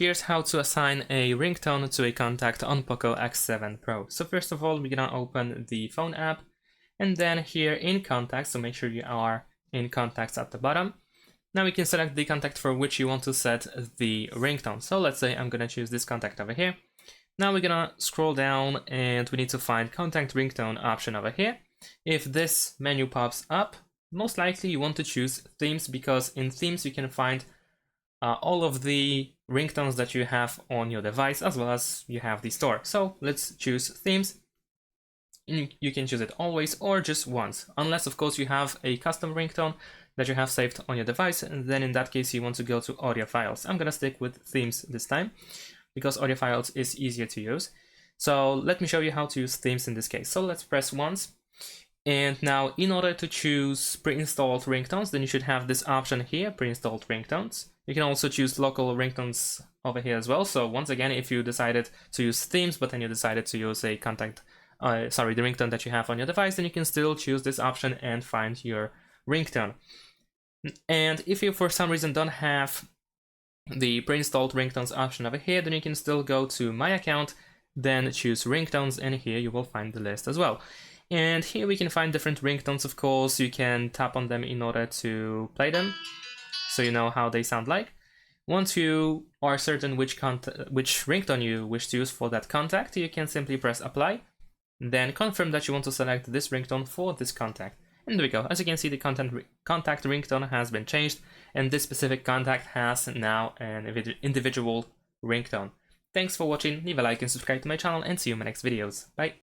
here's how to assign a ringtone to a contact on POCO X7 Pro. So first of all, we're gonna open the phone app, and then here in contacts, so make sure you are in contacts at the bottom. Now we can select the contact for which you want to set the ringtone. So let's say I'm gonna choose this contact over here. Now we're gonna scroll down and we need to find contact ringtone option over here. If this menu pops up, most likely you want to choose themes, because in themes you can find all of the ringtones that you have on your device, as well as you have the store. So let's choose themes. You can choose it always or just once, unless of course you have a custom ringtone that you have saved on your device, and then in that case you want to go to audio files. I'm gonna stick with themes this time because audio files is easier to use. So let me show you how to use themes in this case. So let's press once. And now in order to choose pre-installed ringtones, then you should have this option here, pre-installed ringtones. You can also choose local ringtones over here as well. So once again, if you decided to use themes, but then you decided to use a contact, the ringtone that you have on your device, then you can still choose this option and find your ringtone. And if you for some reason don't have the pre-installed ringtones option over here, then you can still go to my account, then choose ringtones, and here you will find the list as well. And here we can find different ringtones, of course. You can tap on them in order to play them, so you know how they sound like. Once you are certain which ringtone you wish to use for that contact, you can simply press apply, then confirm that you want to select this ringtone for this contact. And there we go. As you can see, the contact ringtone has been changed, and this specific contact has now an individual ringtone. Thanks for watching, leave a like and subscribe to my channel, and see you in my next videos. Bye!